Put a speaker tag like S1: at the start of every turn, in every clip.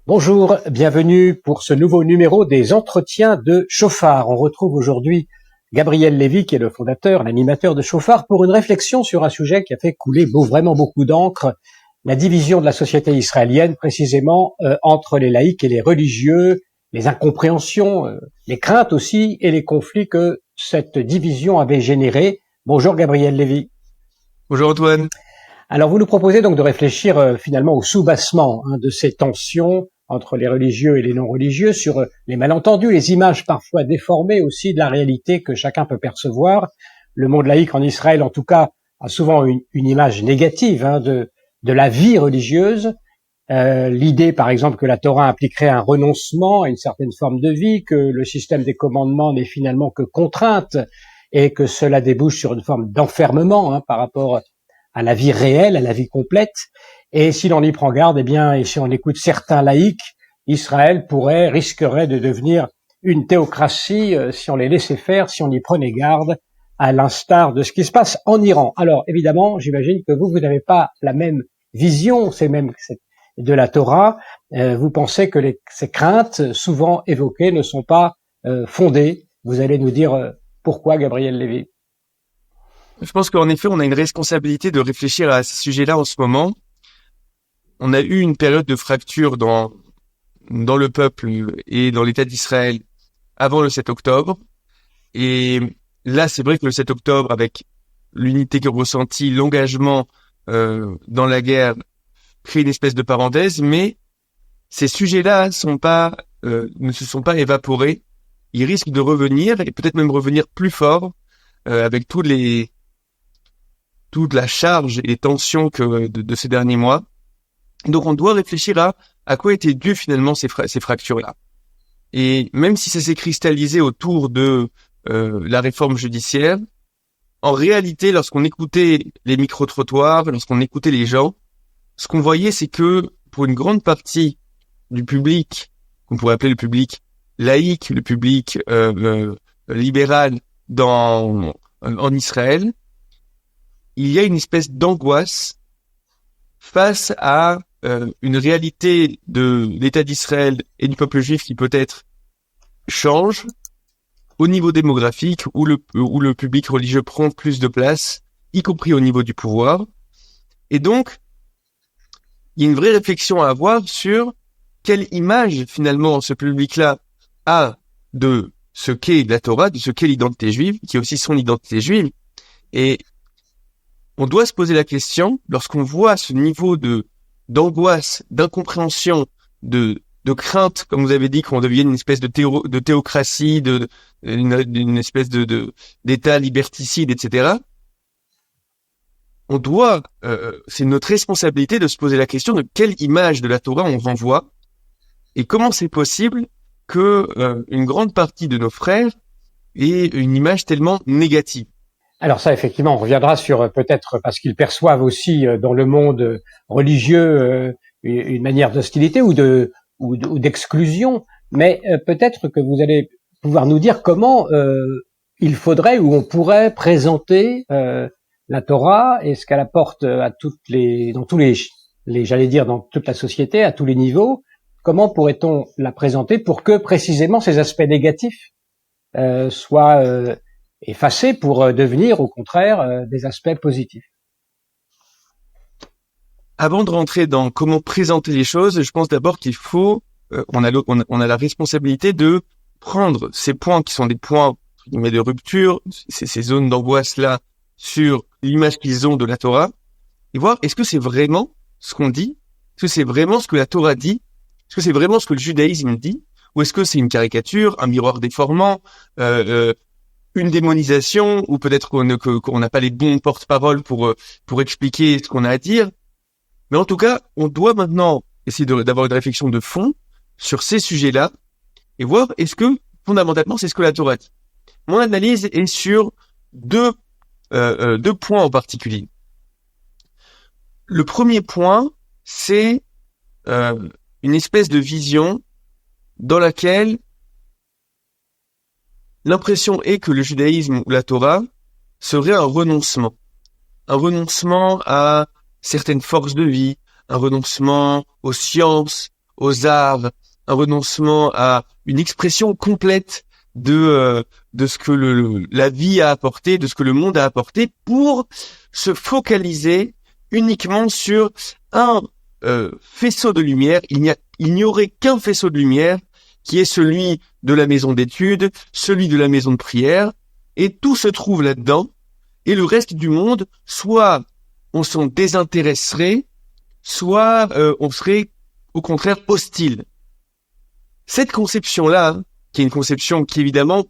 S1: Bonjour, bienvenue pour ce nouveau numéro des Entretiens de Chauffard. On retrouve aujourd'hui Gabriel Lévy, qui est le fondateur, l'animateur de Chauffard, pour une réflexion sur un sujet qui a fait couler vraiment beaucoup d'encre, la division de la société israélienne, précisément entre les laïcs et les religieux, les incompréhensions, les craintes aussi et les conflits que cette division avait générés. Bonjour Gabriel Lévy.
S2: Bonjour Antoine.
S1: Alors vous nous proposez donc de réfléchir finalement au soubassement de ces tensions entre les religieux et les non-religieux, sur les malentendus, les images parfois déformées aussi de la réalité que chacun peut percevoir. Le monde laïque en Israël, en tout cas, a souvent une image négative de la vie religieuse. L'idée, par exemple, que la Torah impliquerait un renoncement à une certaine forme de vie, que le système des commandements n'est finalement que contrainte et que cela débouche sur une forme d'enfermement par rapport à la vie réelle, à la vie complète. Et si l'on y prend garde, et si on écoute certains laïcs, Israël risquerait de devenir une théocratie si on les laissait faire, si on y prenait garde, à l'instar de ce qui se passe en Iran. Alors, évidemment, j'imagine que vous n'avez pas la même vision, de la Torah. Vous pensez que ces craintes, souvent évoquées, ne sont pas fondées. Vous allez nous dire pourquoi, Gabriel Lévy?
S2: Je pense qu'en effet, on a une responsabilité de réfléchir à ce sujet-là en ce moment. On a eu une période de fracture dans le peuple et dans l'État d'Israël avant le 7 octobre. Et là, c'est vrai que le 7 octobre, avec l'unité que ressentit, l'engagement dans la guerre, crée une espèce de parenthèse, mais ces sujets-là ne se sont pas évaporés. Ils risquent de revenir, et peut-être même revenir plus fort, avec toute la charge et les tensions de ces derniers mois. Donc on doit réfléchir à quoi était dû finalement ces fractures-là. Et même si ça s'est cristallisé autour de la réforme judiciaire, en réalité, lorsqu'on écoutait les micro-trottoirs, lorsqu'on écoutait les gens, ce qu'on voyait, c'est que pour une grande partie du public, qu'on pourrait appeler le public laïque, le public libéral en Israël, il y a une espèce d'angoisse face à une réalité de l'État d'Israël et du peuple juif qui peut-être change au niveau démographique, où le public religieux prend plus de place, y compris au niveau du pouvoir. Et donc, il y a une vraie réflexion à avoir sur quelle image finalement ce public-là a de ce qu'est la Torah, de ce qu'est l'identité juive, qui est aussi son identité juive. Et on doit se poser la question, lorsqu'on voit ce niveau d'angoisse, d'incompréhension, de crainte, comme vous avez dit, qu'on devienne une espèce de théocratie, d'une espèce d'État liberticide, etc. On doit, c'est notre responsabilité de se poser la question de quelle image de la Torah on renvoie et comment c'est possible que une grande partie de nos frères ait une image tellement négative.
S1: Alors ça, effectivement, on reviendra sur peut-être parce qu'ils perçoivent aussi dans le monde religieux une manière d'hostilité ou d'exclusion, mais peut-être que vous allez pouvoir nous dire comment il faudrait ou on pourrait présenter la Torah et ce qu'elle apporte dans toute la société, à tous les niveaux. Comment pourrait-on la présenter pour que précisément ces aspects négatifs soient effacés pour devenir au contraire des aspects positifs?
S2: Avant de rentrer dans comment présenter les choses, je pense d'abord qu'il faut, on a la responsabilité de prendre ces points qui sont des points de rupture, ces zones d'angoisse là sur l'image qu'ils ont de la Torah, et voir est-ce que c'est vraiment ce qu'on dit, est-ce que c'est vraiment ce que la Torah dit, est-ce que c'est vraiment ce que le judaïsme dit, ou est-ce que c'est une caricature, un miroir déformant, une démonisation, ou peut-être qu'on n'a pas les bons porte-paroles pour expliquer ce qu'on a à dire. Mais en tout cas, on doit maintenant essayer d'avoir une réflexion de fond sur ces sujets-là et voir est-ce que, fondamentalement, c'est ce que la Torah dit. Mon analyse est sur deux points en particulier. Le premier point, c'est une espèce de vision dans laquelle l'impression est que le judaïsme ou la Torah serait un renoncement à certaines forces de vie, un renoncement aux sciences, aux arts, un renoncement à une expression complète de ce que la vie a apporté, de ce que le monde a apporté, pour se focaliser uniquement sur un faisceau de lumière. Il n'y aurait qu'un faisceau de lumière, qui est celui de la maison d'études, celui de la maison de prière, et tout se trouve là-dedans. Et le reste du monde, soit on s'en désintéresserait, soit on serait au contraire hostile. Cette conception-là, qui est une conception qui évidemment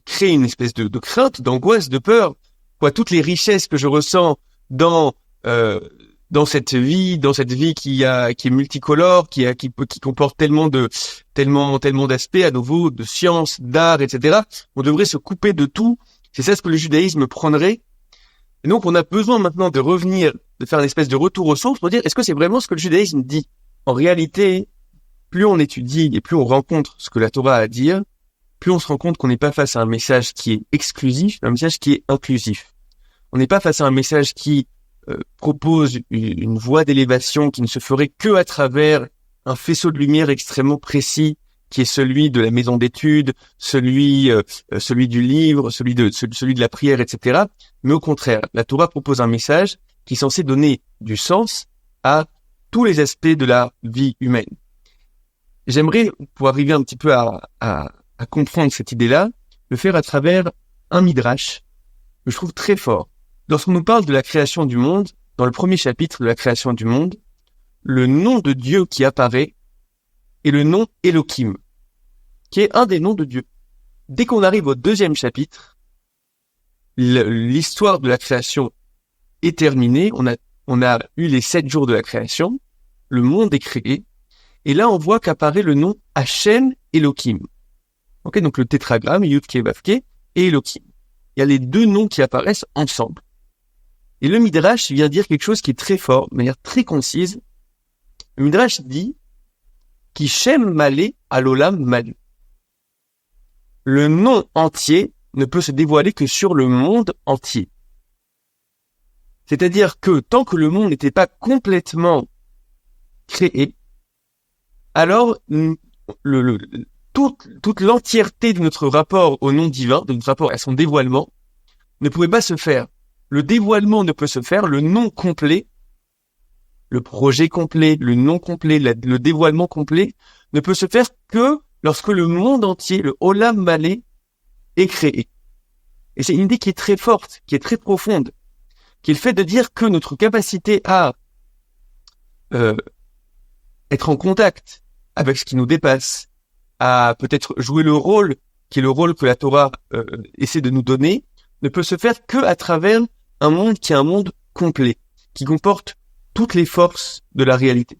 S2: crée une espèce de crainte, d'angoisse, de peur, quoi, toutes les richesses que je ressens dans cette vie qui est multicolore, qui comporte tellement d'aspects à nouveau, de sciences, d'art, etc. On devrait se couper de tout. C'est ça ce que le judaïsme prendrait. Et donc on a besoin maintenant de revenir, de faire une espèce de retour aux sources pour dire est-ce que c'est vraiment ce que le judaïsme dit? En réalité, plus on étudie et plus on rencontre ce que la Torah a à dire, plus on se rend compte qu'on n'est pas face à un message qui est exclusif, mais un message qui est inclusif. On n'est pas face à un message qui propose une voie d'élévation qui ne se ferait que à travers un faisceau de lumière extrêmement précis, qui est celui de la maison d'études, celui du livre, celui de la prière, etc. Mais au contraire, la Torah propose un message qui est censé donner du sens à tous les aspects de la vie humaine. J'aimerais, pour arriver un petit peu à comprendre cette idée-là, le faire à travers un midrash que je trouve très fort. Lorsqu'on nous parle de la création du monde, dans le premier chapitre de la création du monde, le nom de Dieu qui apparaît est le nom Elohim, qui est un des noms de Dieu. Dès qu'on arrive au deuxième chapitre, l'histoire de la création est terminée, on a eu les 7 jours de la création, le monde est créé, et là on voit qu'apparaît le nom Hachem Elohim. Ok, donc le tétragramme, Yud-Keh, Vav-Keh, et Elohim. Il y a les deux noms qui apparaissent ensemble. Et le Midrash vient dire quelque chose qui est très fort, de manière très concise. Le Midrash dit Ki Shem Malé Alolam Malu. Le nom entier ne peut se dévoiler que sur le monde entier. C'est-à-dire que tant que le monde n'était pas complètement créé, alors toute l'entièreté de notre rapport au nom divin, de notre rapport à son dévoilement, ne pouvait pas se faire. Le dévoilement ne peut se faire, le nom complet, le projet complet, le nom complet, le dévoilement complet, ne peut se faire que lorsque le monde entier, le Olam Malé, est créé. Et c'est une idée qui est très forte, qui est très profonde, qui est le fait de dire que notre capacité à être en contact avec ce qui nous dépasse, à peut-être jouer le rôle qui est le rôle que la Torah essaie de nous donner, ne peut se faire que à travers un monde qui est un monde complet, qui comporte toutes les forces de la réalité.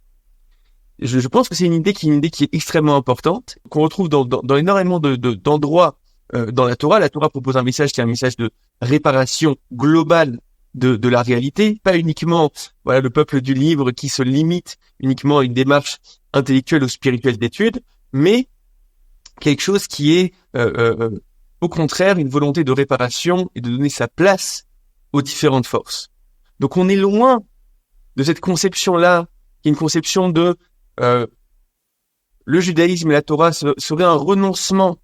S2: Je pense que c'est une idée qui est extrêmement importante, qu'on retrouve dans énormément d'endroits dans la Torah. La Torah propose un message qui est un message de réparation globale de la réalité, pas uniquement le peuple du livre qui se limite uniquement à une démarche intellectuelle ou spirituelle d'étude, mais quelque chose qui est au contraire une volonté de réparation et de donner sa place aux différentes forces. Donc on est loin de cette conception-là, qui est une conception de le judaïsme et la Torah serait un renoncement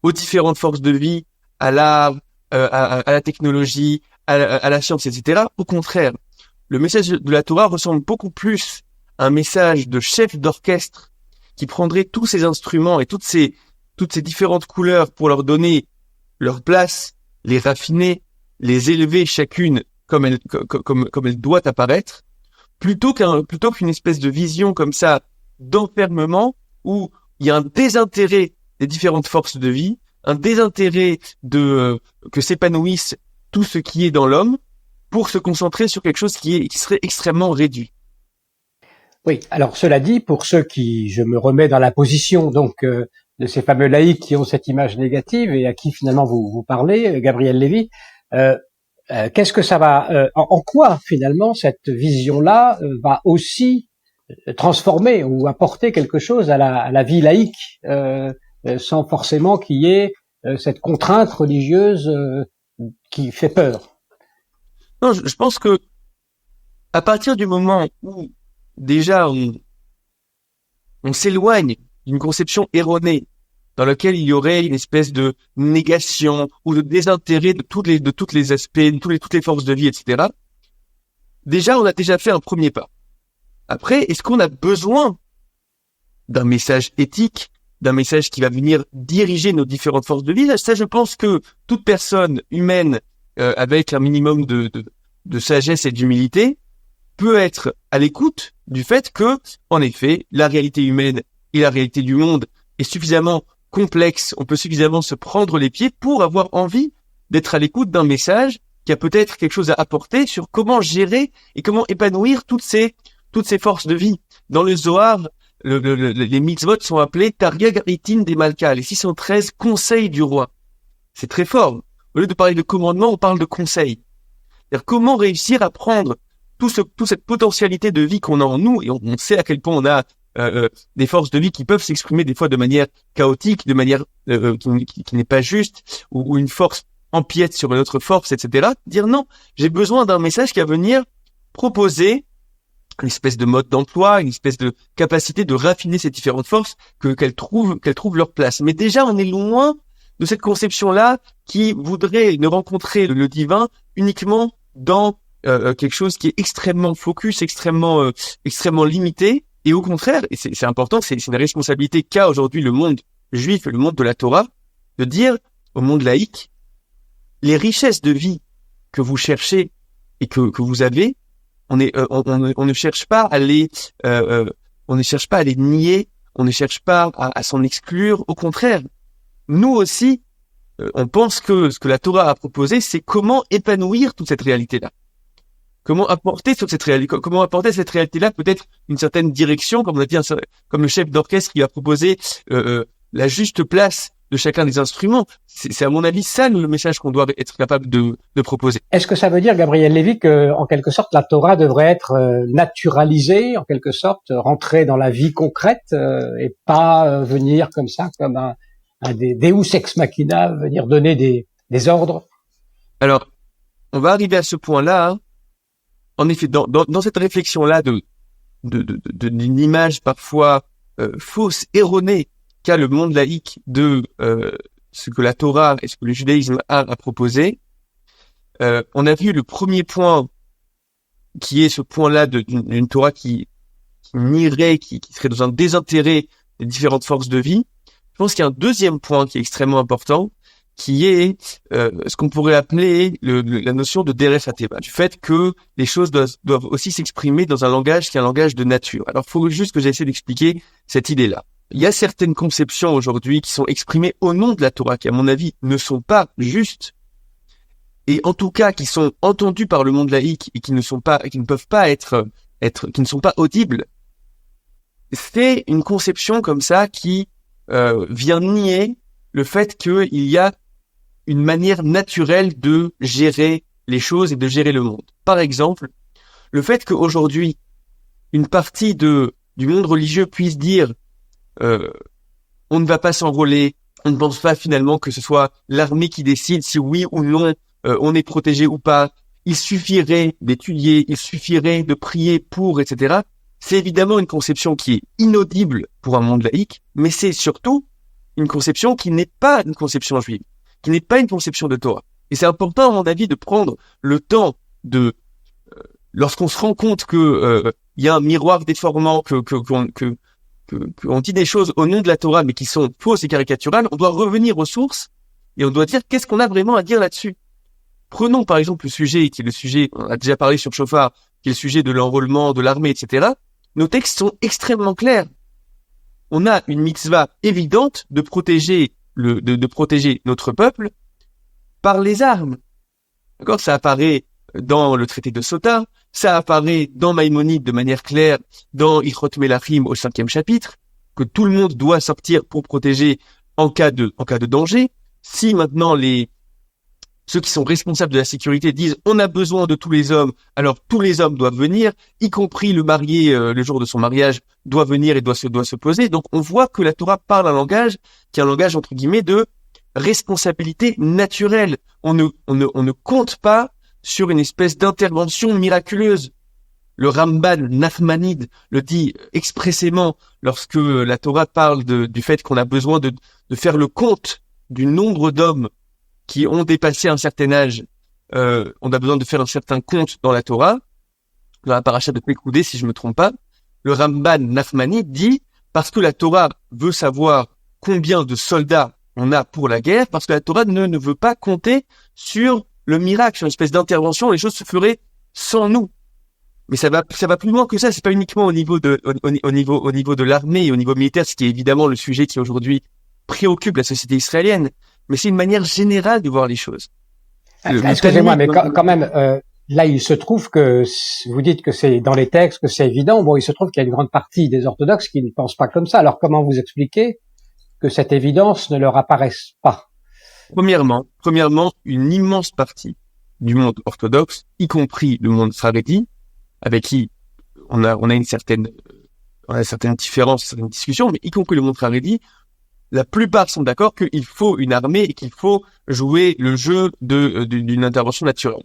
S2: aux différentes forces de vie, à l'art, à la technologie, à la science, etc. Au contraire, le message de la Torah ressemble beaucoup plus à un message de chef d'orchestre qui prendrait tous ces instruments et toutes ces différentes couleurs pour leur donner leur place, les raffiner, les élever chacune comme elle doit apparaître, plutôt qu'une espèce de vision comme ça d'enfermement où il y a un désintérêt des différentes forces de vie, un désintérêt que s'épanouisse tout ce qui est dans l'homme pour se concentrer sur quelque chose qui serait extrêmement réduit.
S1: Oui, alors cela dit, pour ceux qui, je me remets dans la position donc de ces fameux laïcs qui ont cette image négative et à qui finalement vous parlez, Gabriel Lévy, qu'est-ce que ça va, en quoi finalement cette vision-là va aussi transformer ou apporter quelque chose à la vie laïque, sans forcément qu'il y ait cette contrainte religieuse qui fait peur?
S2: Non, je pense que à partir du moment où déjà on s'éloigne d'une conception erronée dans laquelle il y aurait une espèce de négation ou de désintérêt de tous les aspects, de toutes les forces de vie, etc. Déjà, on a déjà fait un premier pas. Après, est-ce qu'on a besoin d'un message éthique, d'un message qui va venir diriger nos différentes forces de vie? Ça, je pense que toute personne humaine avec un minimum de sagesse et d'humilité peut être à l'écoute du fait que, en effet, la réalité humaine et la réalité du monde est suffisamment complexe, on peut suffisamment se prendre les pieds pour avoir envie d'être à l'écoute d'un message qui a peut-être quelque chose à apporter sur comment gérer et comment épanouir toutes ces forces de vie. Dans le Zohar, les mitzvot sont appelés Tariag Itin des Malka, les 613 conseils du roi. C'est très fort. Au lieu de parler de commandement, on parle de conseils. C'est-à-dire comment réussir à prendre toute cette potentialité de vie qu'on a en nous, et on sait à quel point on a des forces de vie qui peuvent s'exprimer des fois de manière chaotique, de manière qui n'est pas juste, ou une force empiète sur une autre force, etc. Dire non, j'ai besoin d'un message qui va venir proposer une espèce de mode d'emploi, une espèce de capacité de raffiner ces différentes forces, qu'elles trouvent leur place. Mais déjà, on est loin de cette conception-là qui voudrait ne rencontrer le divin uniquement dans quelque chose qui est extrêmement focus, extrêmement limité. Et au contraire, et c'est important, c'est une responsabilité qu'a aujourd'hui le monde juif et le monde de la Torah, de dire au monde laïque, les richesses de vie que vous cherchez et que vous avez, on ne cherche pas à les nier, on ne cherche pas à s'en exclure. Au contraire, nous aussi, on pense que ce que la Torah a proposé, c'est comment épanouir toute cette réalité-là. Comment apporter cette réalité-là peut-être une certaine direction, comme on a dit, comme le chef d'orchestre qui a proposé la juste place de chacun des instruments. C'est à mon avis ça le message qu'on doit être capable de proposer.
S1: Est-ce que ça veut dire, Gabriel Lévy, que en quelque sorte la Torah devrait être naturalisée, en quelque sorte rentrer dans la vie concrète et pas venir comme ça, comme un Deus ex machina, venir donner des ordres?
S2: Alors, on va arriver à ce point-là. Hein. En effet, dans cette réflexion-là d'une image parfois fausse, erronée qu'a le monde laïque de ce que la Torah et ce que le judaïsme a proposé, on a vu le premier point qui est ce point-là d'une Torah qui nierait, qui serait dans un désintérêt des différentes forces de vie. Je pense qu'il y a un deuxième point qui est extrêmement important, qui est ce qu'on pourrait appeler la notion de derech hateva, du fait que les choses doivent aussi s'exprimer dans un langage qui est un langage de nature. Alors, il faut juste que j'essaie d'expliquer cette idée-là. Il y a certaines conceptions aujourd'hui qui sont exprimées au nom de la Torah, qui à mon avis ne sont pas justes, et en tout cas qui sont entendues par le monde laïque et qui ne sont pas audibles. C'est une conception comme ça qui vient nier le fait qu'il y a une manière naturelle de gérer les choses et de gérer le monde. Par exemple, le fait qu'aujourd'hui, une partie du monde religieux puisse dire on ne va pas s'enrôler, on ne pense pas finalement que ce soit l'armée qui décide si oui ou non on est protégé ou pas, il suffirait d'étudier, il suffirait de prier pour, etc. C'est évidemment une conception qui est inaudible pour un monde laïque, mais c'est surtout une conception qui n'est pas une conception juive, qui n'est pas une conception de Torah. Et c'est important, à mon avis, de prendre le temps lorsqu'on se rend compte que y a un miroir déformant, qu'on dit des choses au nom de la Torah, mais qui sont fausses et caricaturales, on doit revenir aux sources et on doit dire qu'est-ce qu'on a vraiment à dire là-dessus. Prenons par exemple le sujet, qui est le sujet, on a déjà parlé sur Shofar, qui est le sujet de l'enrôlement, de l'armée, etc. Nos textes sont extrêmement clairs. On a une mitzvah évidente de protéger notre peuple par les armes. D'accord? Ça apparaît dans le traité de Sota, ça apparaît dans Maïmonide de manière claire, dans Ilchot Melachim au 5e chapitre, que tout le monde doit sortir pour protéger en cas de danger. Si maintenant ceux qui sont responsables de la sécurité disent on a besoin de tous les hommes, alors tous les hommes doivent venir, y compris le marié le jour de son mariage doit venir et doit se poser. Donc on voit que la Torah parle un langage qui est un langage entre guillemets de responsabilité naturelle. On ne compte pas sur une espèce d'intervention miraculeuse. Le Ramban Nachmanide le dit expressément lorsque la Torah parle du fait qu'on a besoin de faire le compte du nombre d'hommes qui ont dépassé un certain âge. On a besoin de faire un certain compte dans la Torah, dans la paracha de Pekoudé, si je me trompe pas. Le Ramban Nachmanide dit, parce que la Torah veut savoir combien de soldats on a pour la guerre, parce que la Torah ne veut pas compter sur le miracle, sur une espèce d'intervention, les choses se feraient sans nous. Mais ça va plus loin que ça. C'est pas uniquement au niveau de l'armée et au niveau militaire, ce qui est évidemment le sujet qui aujourd'hui préoccupe la société israélienne. Mais c'est une manière générale de voir les choses.
S1: Excusez-moi, mais quand même, là, il se trouve que vous dites que c'est dans les textes, que c'est évident. Bon, il se trouve qu'il y a une grande partie des orthodoxes qui ne pensent pas comme ça. Alors, comment vous expliquez que cette évidence ne leur apparaisse pas?
S2: Premièrement, une immense partie du monde orthodoxe, y compris le monde faredi, avec qui on a une certaine différence, certaines discussions, mais y compris le monde faredi, la plupart sont d'accord qu'il faut une armée et qu'il faut jouer le jeu d'une intervention naturelle.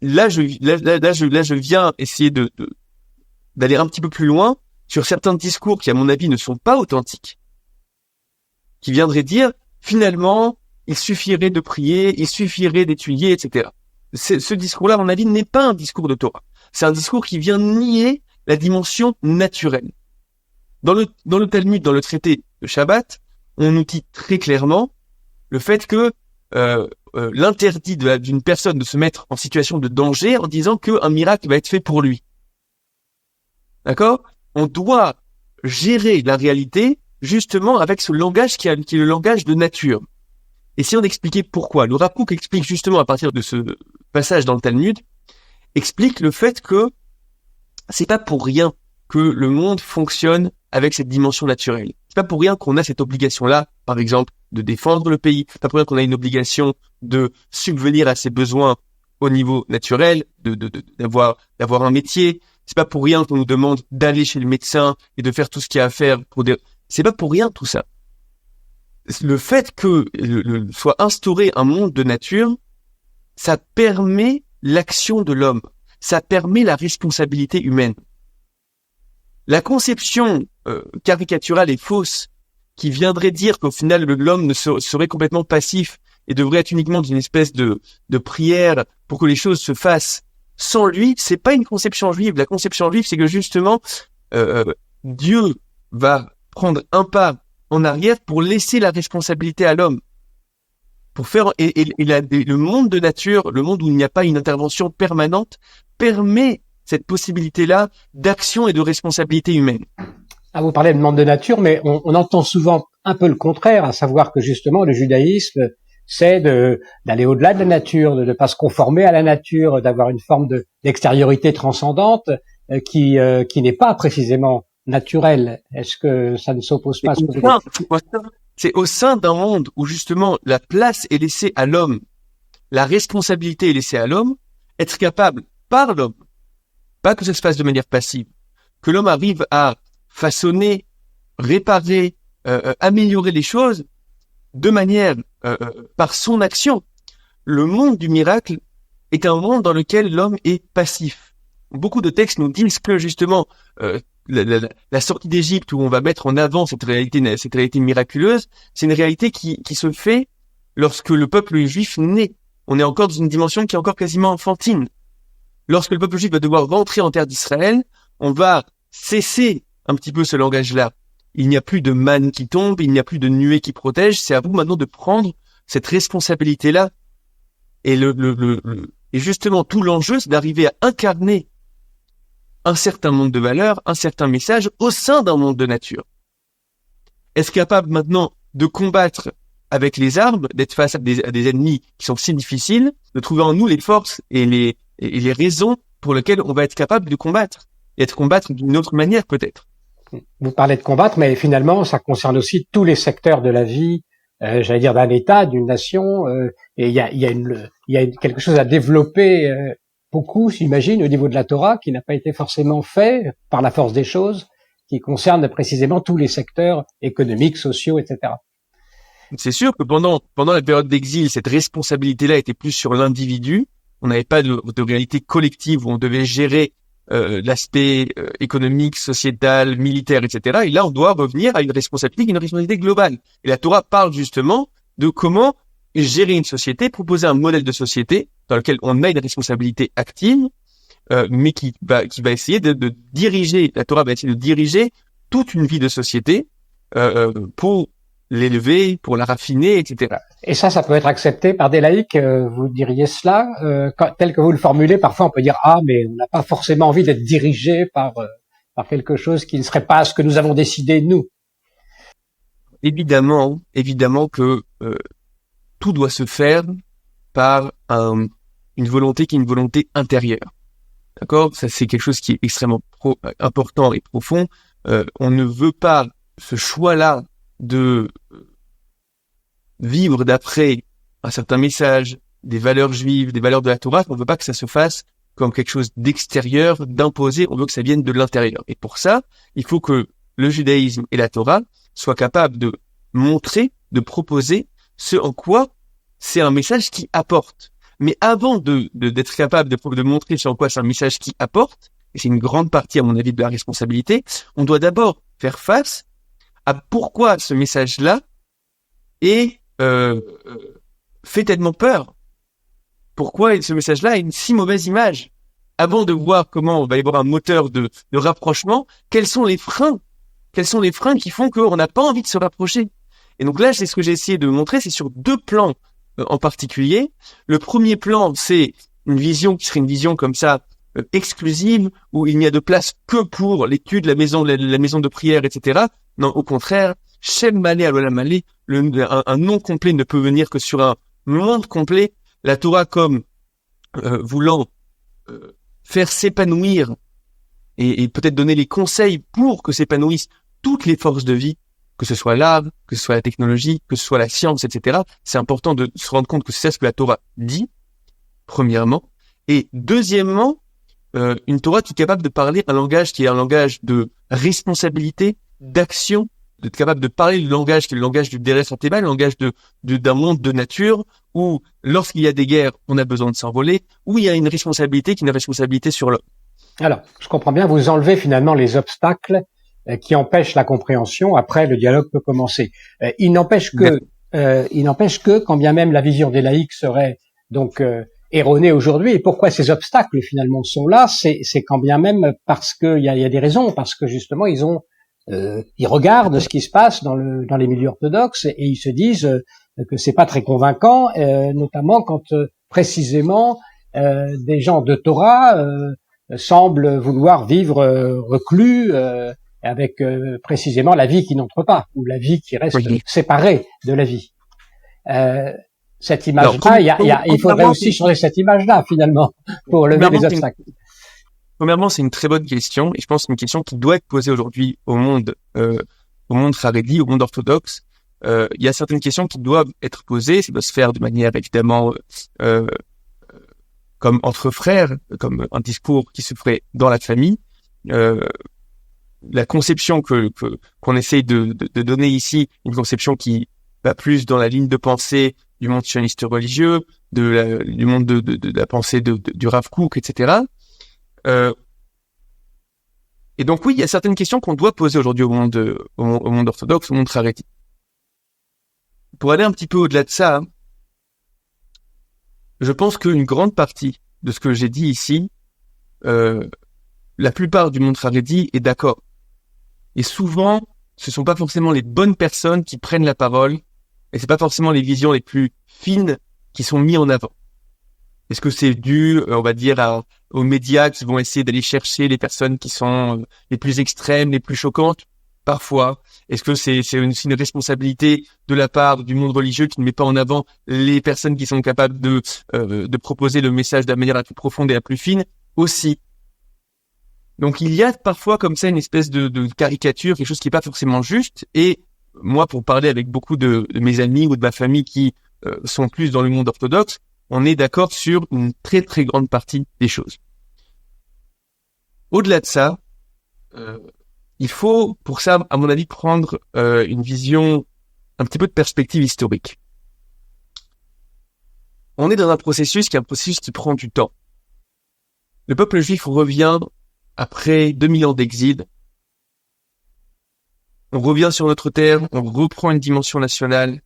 S2: Là, je viens essayer d'aller un petit peu plus loin sur certains discours qui, à mon avis, ne sont pas authentiques, qui viendraient dire, finalement, il suffirait de prier, il suffirait d'étudier, etc. Ce discours-là, à mon avis, n'est pas un discours de Torah. C'est un discours qui vient nier la dimension naturelle. Dans le Talmud, dans le traité de Shabbat, on nous dit très clairement le fait que l'interdit d'une personne de se mettre en situation de danger en disant qu'un miracle va être fait pour lui. D'accord? On doit gérer la réalité justement avec ce langage qui est le langage de nature. Et si on expliquait pourquoi, le Rav Kook explique justement à partir de ce passage dans le Talmud, explique le fait que c'est pas pour rien que le monde fonctionne avec cette dimension naturelle. C'est pas pour rien qu'on a cette obligation-là, par exemple, de défendre le pays. C'est pas pour rien qu'on a une obligation de subvenir à ses besoins au niveau naturel, d'avoir un métier. C'est pas pour rien qu'on nous demande d'aller chez le médecin et de faire tout ce qu'il y a à faire c'est pas pour rien tout ça. Le fait que soit instauré un monde de nature, ça permet l'action de l'homme. Ça permet la responsabilité humaine. La conception caricaturale et fausse qui viendrait dire qu'au final l'homme serait complètement passif et devrait être uniquement d'une espèce de prière pour que les choses se fassent sans lui, c'est pas une conception juive. La conception juive, c'est que justement Dieu va prendre un pas en arrière pour laisser la responsabilité à l'homme. Pour faire le monde de nature, le monde où il n'y a pas une intervention permanente, permet cette possibilité-là d'action et de responsabilité humaine.
S1: Ah, vous parlez de monde de nature, mais on entend souvent un peu le contraire, à savoir que justement le judaïsme, c'est d'aller au-delà de la nature, de ne pas se conformer à la nature, d'avoir une forme d'extériorité transcendante qui n'est pas précisément naturelle. Est-ce que ça ne s'oppose pas à ce que vous dites?
S2: C'est au sein d'un monde où justement la place est laissée à l'homme, la responsabilité est laissée à l'homme, être capable par l'homme, pas que ça se fasse de manière passive, que l'homme arrive à façonner, réparer, améliorer les choses de manière par son action. Le monde du miracle est un monde dans lequel l'homme est passif. Beaucoup de textes nous disent que justement la sortie d'Égypte où on va mettre en avant cette réalité miraculeuse, c'est une réalité qui se fait lorsque le peuple juif naît. On est encore dans une dimension qui est encore quasiment enfantine. Lorsque le peuple juif va devoir rentrer en terre d'Israël, on va cesser un petit peu ce langage-là. Il n'y a plus de manne qui tombe, il n'y a plus de nuée qui protège. C'est à vous maintenant de prendre cette responsabilité-là. Et et justement, tout l'enjeu, c'est d'arriver à incarner un certain monde de valeurs, un certain message au sein d'un monde de nature. Est-ce capable maintenant de combattre avec les armes, d'être face à des ennemis qui sont si difficiles, de trouver en nous les forces et les raisons pour lesquelles on va être capable de combattre et de combattre d'une autre manière peut-être.
S1: Vous parlez de combattre, mais finalement, ça concerne aussi tous les secteurs de la vie, j'allais dire d'un État, d'une nation, et il y a quelque chose à développer beaucoup, j'imagine, au niveau de la Torah, qui n'a pas été forcément fait par la force des choses, qui concerne précisément tous les secteurs économiques, sociaux, etc.
S2: C'est sûr que pendant la période d'exil, cette responsabilité-là était plus sur l'individu. On n'avait pas de réalité collective où on devait gérer l'aspect économique, sociétal, militaire, etc. Et là, on doit revenir à une responsabilité globale. Et la Torah parle justement de comment gérer une société, proposer un modèle de société dans lequel on a une responsabilité active, mais qui va essayer de diriger. La Torah va essayer de diriger toute une vie de société pour l'élever, pour la raffiner, etc.
S1: Et ça peut être accepté par des laïcs, vous diriez cela, tel que vous le formulez. Parfois, on peut dire mais on n'a pas forcément envie d'être dirigé par quelque chose qui ne serait pas ce que nous avons décidé nous.
S2: Évidemment que tout doit se faire par une volonté qui est une volonté intérieure. D'accord ? Ça, c'est quelque chose qui est extrêmement important et profond. On ne veut pas ce choix-là de vivre d'après un certain message, des valeurs juives, des valeurs de la Torah. On ne veut pas que ça se fasse comme quelque chose d'extérieur, d'imposé. On veut que ça vienne de l'intérieur. Et pour ça, il faut que le judaïsme et la Torah soient capables de montrer, de proposer ce en quoi c'est un message qui apporte. Mais avant d'être capable de montrer ce en quoi c'est un message qui apporte, et c'est une grande partie, à mon avis, de la responsabilité, on doit d'abord faire face à pourquoi ce message-là est fait tellement peur. Pourquoi ce message-là a une si mauvaise image. Avant de voir comment on va y avoir un moteur de rapprochement, quels sont les freins qui font qu'on n'a pas envie de se rapprocher. Et donc là, c'est ce que j'ai essayé de montrer, c'est sur 2 plans en particulier. Le premier plan, c'est une vision qui serait une vision comme ça, exclusive, où il n'y a de place que pour l'étude, la maison de prière, etc. Non, au contraire, Shem Malé Alolam Malé, un nom complet ne peut venir que sur un monde complet. La Torah comme voulant faire s'épanouir et peut-être donner les conseils pour que s'épanouissent toutes les forces de vie, que ce soit l'art, que ce soit la technologie, que ce soit la science, etc. C'est important de se rendre compte que c'est ce que la Torah dit, premièrement. Et deuxièmement, une Torah qui est capable de parler un langage qui est un langage de responsabilité, d'action, d'être capable de parler le langage qui est le langage du Derech HaTeva, le langage d'un monde de nature, où lorsqu'il y a des guerres, on a besoin de s'envoler, où il y a une responsabilité qui est une responsabilité sur l'homme.
S1: Alors, je comprends bien, vous enlevez finalement les obstacles qui empêchent la compréhension. Après, le dialogue peut commencer. Il n'empêche que, quand bien même la vision des laïcs serait donc erronée aujourd'hui, et pourquoi ces obstacles finalement sont là, c'est quand bien même parce que il y a des raisons, parce que justement ils regardent ce qui se passe dans les milieux orthodoxes et ils se disent que c'est pas très convaincant, notamment quand précisément des gens de Torah semblent vouloir vivre reclus avec précisément la vie qui n'entre pas ou la vie qui reste séparée de la vie. Cette image-là, il faudrait aussi changer cette image-là finalement pour lever les obstacles.
S2: Premièrement, c'est une très bonne question et je pense que c'est une question qui doit être posée aujourd'hui au monde Haredi, au monde orthodoxe. Il y a certaines questions qui doivent être posées, ça doit se faire de manière évidemment comme entre frères, comme un discours qui se ferait dans la famille. La conception qu'on essaye de donner ici, une conception qui va plus dans la ligne de pensée du monde sioniste religieux, du monde de la pensée du Rav Kook, etc. Et donc oui, il y a certaines questions qu'on doit poser aujourd'hui au monde orthodoxe, au monde Haredi. Pour aller un petit peu au-delà de ça, je pense qu'une grande partie de ce que j'ai dit ici, la plupart du monde Haredi est d'accord. Et souvent, ce sont pas forcément les bonnes personnes qui prennent la parole, et c'est pas forcément les visions les plus fines qui sont mises en avant. Est-ce que c'est dû, on va dire, aux médias qui vont essayer d'aller chercher les personnes qui sont les plus extrêmes, les plus choquantes? Parfois. Est-ce que c'est une responsabilité de la part du monde religieux qui ne met pas en avant les personnes qui sont capables de proposer le message de la manière la plus profonde et la plus fine? Aussi. Donc il y a parfois comme ça une espèce de caricature, quelque chose qui est pas forcément juste. Et moi, pour parler avec beaucoup de mes amis ou de ma famille qui sont plus dans le monde orthodoxe, on est d'accord sur une très très grande partie des choses. Au-delà de ça, il faut pour ça, à mon avis, prendre une vision, un petit peu de perspective historique. On est dans un processus qui est un processus qui prend du temps. Le peuple juif revient après 2000 ans d'exil, on revient sur notre terre, on reprend une dimension nationale,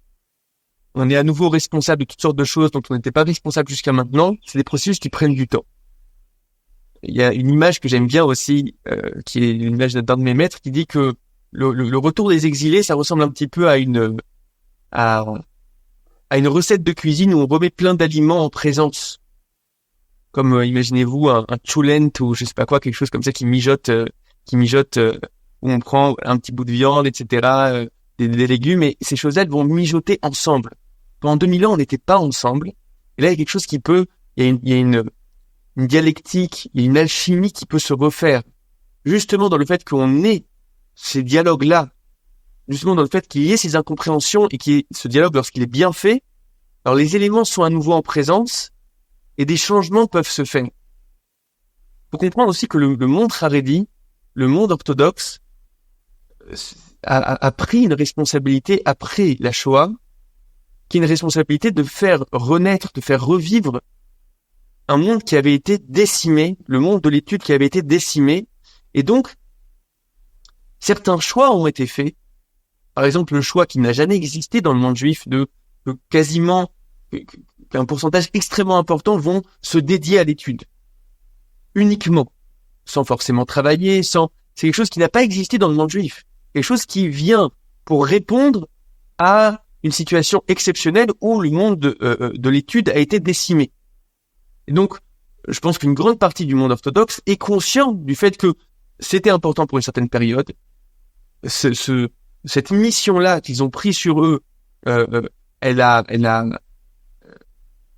S2: on est à nouveau responsable de toutes sortes de choses dont on n'était pas responsable jusqu'à maintenant. C'est des processus qui prennent du temps. Il y a une image que j'aime bien aussi, qui est l'image d'un de mes maîtres, qui dit que le retour des exilés, ça ressemble un petit peu à une recette de cuisine où on remet plein d'aliments en présence. Comme imaginez-vous un chulent ou je sais pas quoi, quelque chose comme ça qui mijote, où on prend un petit bout de viande, etc., des légumes, et ces choses-là, elles vont mijoter ensemble. Pendant 2000 ans, on n'était pas ensemble. Et là, il y a quelque chose qui peut, il y a une dialectique, il y a une alchimie qui peut se refaire. Justement dans le fait qu'on ait ces dialogues-là, justement dans le fait qu'il y ait ces incompréhensions et qu'il y ait ce dialogue lorsqu'il est bien fait, alors les éléments sont à nouveau en présence et des changements peuvent se faire. Il faut comprendre aussi que le monde Haredi, le monde orthodoxe, a pris une responsabilité après la Shoah, qui est une responsabilité de faire renaître, de faire revivre un monde qui avait été décimé, le monde de l'étude qui avait été décimé, et donc certains choix ont été faits. Par exemple, le choix qui n'a jamais existé dans le monde juif de quasiment qu'un pourcentage extrêmement important vont se dédier à l'étude uniquement, sans forcément travailler, c'est quelque chose qui n'a pas existé dans le monde juif, quelque chose qui vient pour répondre à une situation exceptionnelle où le monde de l'étude a été décimé. Et donc, je pense qu'une grande partie du monde orthodoxe est conscient du fait que c'était important pour une certaine période. Cette mission-là qu'ils ont pris sur eux, elle a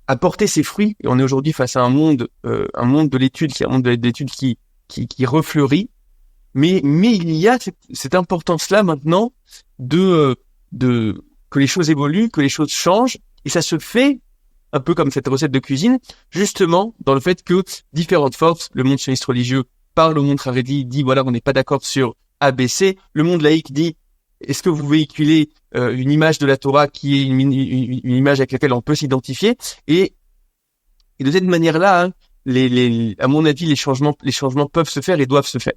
S2: apporté ses fruits. Et on est aujourd'hui face à un monde de l'étude, qui est un monde de l'étude qui refleurit. Mais il y a cette importance-là maintenant de que les choses évoluent, que les choses changent, et ça se fait un peu comme cette recette de cuisine, justement dans le fait que différentes forces, le monde sioniste religieux parle au monde Haredi, dit voilà, on n'est pas d'accord sur ABC, le monde laïque dit est-ce que vous véhiculez une image de la Torah qui est une image avec laquelle on peut s'identifier, et de cette manière-là, hein, à mon avis, les changements peuvent se faire et doivent se faire.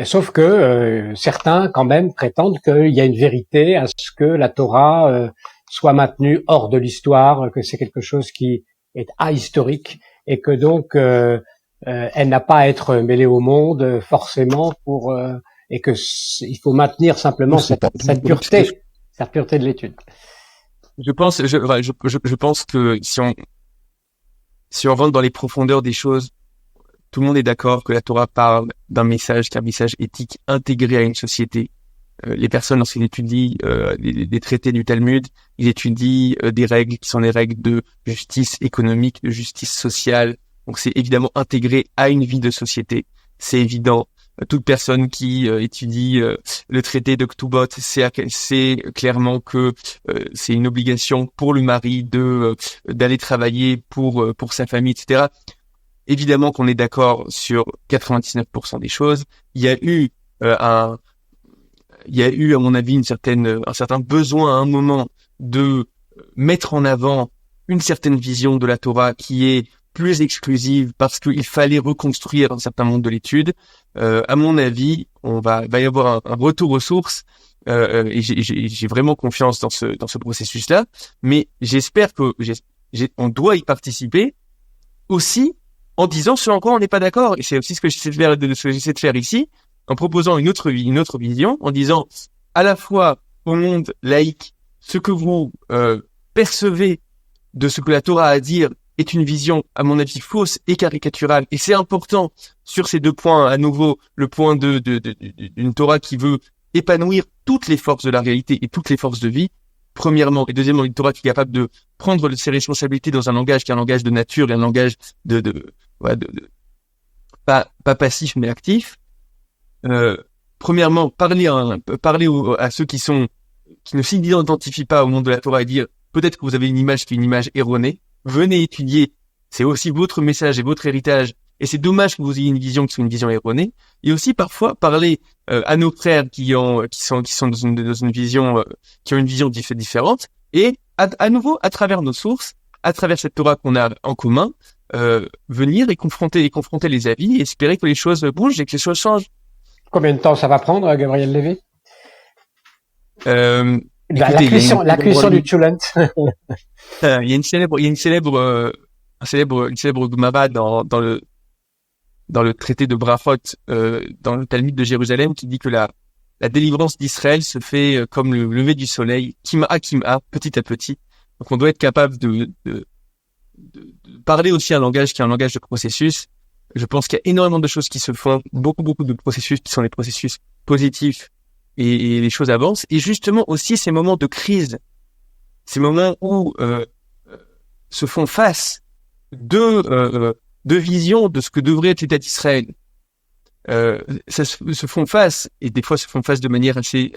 S1: Sauf que certains, quand même, prétendent qu'il y a une vérité à ce que la Torah soit maintenue hors de l'histoire, que c'est quelque chose qui est ahistorique, et que donc elle n'a pas à être mêlée au monde forcément et que il faut maintenir simplement cette pureté de l'étude.
S2: Je pense que si on rentre dans les profondeurs des choses, tout le monde est d'accord que la Torah parle d'un message, qu'un message éthique intégré à une société. Les personnes, lorsqu'ils étudient des traités du Talmud, ils étudient des règles qui sont des règles de justice économique, de justice sociale. Donc c'est évidemment intégré à une vie de société. C'est évident. Toute personne qui étudie le traité de Ktubot sait clairement que c'est une obligation pour le mari d'aller travailler pour sa famille, etc. Évidemment qu'on est d'accord sur 99% des choses. Il y a eu à mon avis un certain besoin à un moment de mettre en avant une certaine vision de la Torah qui est plus exclusive parce qu'il fallait reconstruire un certain monde de l'étude. À mon avis, va y avoir un retour aux sources et j'ai vraiment confiance dans ce processus-là. Mais j'espère que on doit y participer aussi en disant ce en quoi on n'est pas d'accord. Et c'est aussi ce que j'essaie de faire ici, en proposant une autre vision, en disant à la fois au monde laïque, ce que vous percevez de ce que la Torah a à dire est une vision, à mon avis, fausse et caricaturale. Et c'est important sur ces deux points, à nouveau, le point d'une Torah qui veut épanouir toutes les forces de la réalité et toutes les forces de vie, premièrement, et deuxièmement, une Torah qui est capable de prendre ses responsabilités dans un langage qui est un langage de nature et un langage pas passif mais actif. Premièrement, parler à ceux qui ne s'identifient pas au monde de la Torah et dire peut-être que vous avez une image qui est une image erronée. Venez étudier, c'est aussi votre message et votre héritage, et c'est dommage que vous ayez une vision qui soit une vision erronée. Et aussi parfois parler à nos frères qui sont dans une vision qui ont une vision différente, et à nouveau à travers nos sources à travers cette Torah qu'on a en commun, venir et confronter les avis et espérer que les choses bougent et que les choses changent.
S1: Combien de temps ça va prendre, Gabriel Lévy?
S2: Écoutez,
S1: la cuisson du Tchoulant.
S2: il y a une célèbre Gemara dans le traité de Brachot, dans le Talmud de Jérusalem, qui dit que la délivrance d'Israël se fait comme le lever du soleil, kim'a, petit à petit. Donc on doit être capable de parler aussi un langage qui est un langage de processus. Je pense qu'il y a énormément de choses qui se font, beaucoup de processus qui sont des processus positifs et les choses avancent. Et justement aussi ces moments de crise, ces moments où se font face deux visions de ce que devrait être l'État d'Israël. Ça se font face, et des fois se font face de manière assez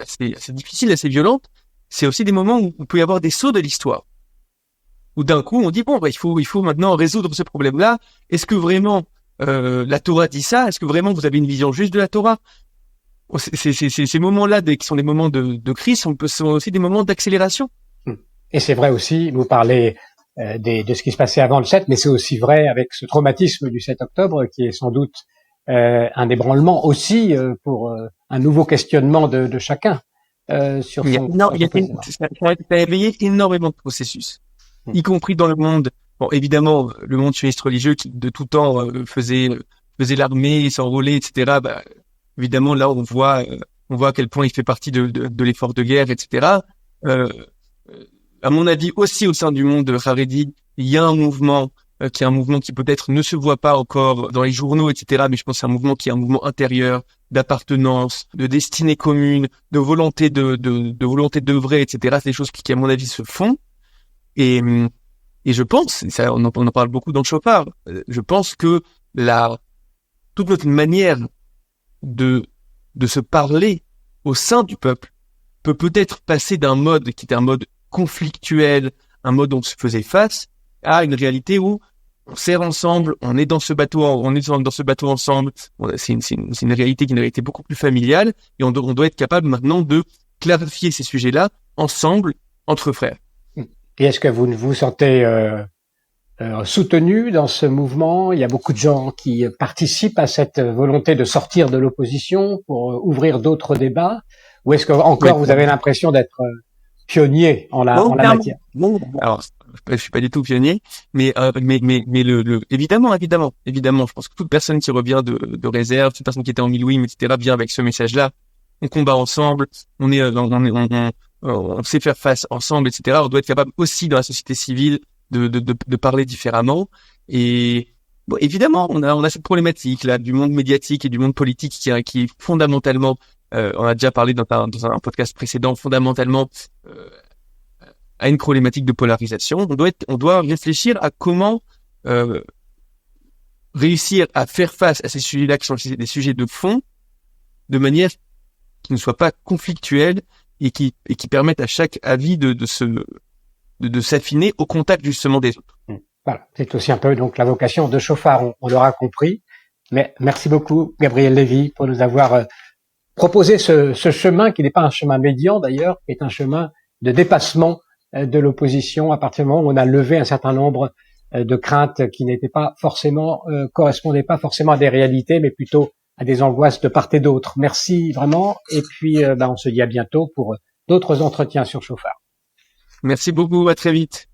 S2: difficile, assez violente. C'est aussi des moments où il peut y avoir des sauts de l'histoire. Où d'un coup, on dit, bon, il faut maintenant résoudre ce problème-là. Est-ce que vraiment la Torah dit ça? Est-ce que vraiment vous avez une vision juste de la Torah? Ces moments-là, qui sont des moments de crise, sont aussi des moments d'accélération.
S1: Et c'est vrai aussi, vous parlez de ce qui se passait avant le 7, mais c'est aussi vrai avec ce traumatisme du 7 octobre, qui est sans doute un ébranlement aussi pour un nouveau questionnement de chacun sur son...
S2: Ça a éveillé énormément de processus, y compris dans le monde. Bon, évidemment, le monde sioniste religieux qui de tout temps faisait l'armée, s'enrôler, etc. Évidemment, là, on voit à quel point il fait partie de l'effort de guerre, etc. À mon avis, aussi au sein du monde Haredi, il y a un mouvement qui est un mouvement qui peut-être ne se voit pas encore dans les journaux, etc. Mais je pense que c'est un mouvement qui est un mouvement intérieur, d'appartenance, de destinée commune, de volonté de volonté d'œuvrer, etc. C'est des choses qui, à mon avis, se font. Et je pense, ça, on en parle beaucoup dans le Shofar, je pense que toute notre manière de se parler au sein du peuple peut-être passer d'un mode qui était un mode conflictuel, un mode où on se faisait face, à une réalité où on sert ensemble, on est dans ce bateau ensemble. C'est une réalité qui est une réalité beaucoup plus familiale, et on doit être capable maintenant de clarifier ces sujets-là ensemble, entre frères.
S1: Et est-ce que vous vous sentez soutenu dans ce mouvement? Il y a beaucoup de gens qui participent à cette volonté de sortir de l'opposition pour ouvrir d'autres débats, ou est-ce que encore vous avez l'impression d'être pionnier en la matière?
S2: Non, alors je suis pas du tout pionnier, mais évidemment, je pense que toute personne qui revient de réserve, toute personne qui était en Milouim, etc., vient avec ce message-là. On combat ensemble, on sait faire face ensemble, etc. On doit être capable aussi dans la société civile de parler différemment. Et bon, évidemment, on a cette problématique là du monde médiatique et du monde politique qui est fondamentalement, on a déjà parlé dans un podcast précédent, fondamentalement à une problématique de polarisation. On doit réfléchir à comment réussir à faire face à ces sujets-là qui sont des sujets de fond, de manière qui ne soit pas conflictuelle et qui permettent à chaque avis de s'affiner au contact justement des autres.
S1: Voilà, c'est aussi un peu donc la vocation de Shofar, on l'aura compris. Mais merci beaucoup Gabriel Lévy pour nous avoir proposé ce chemin qui n'est pas un chemin médian d'ailleurs, qui est un chemin de dépassement de l'opposition à partir du moment où on a levé un certain nombre de craintes qui n'étaient pas forcément correspondaient pas forcément à des réalités, mais plutôt à des angoisses de part et d'autre. Merci vraiment, et puis on se dit à bientôt pour d'autres entretiens sur Shofar.
S2: Merci beaucoup, à très vite.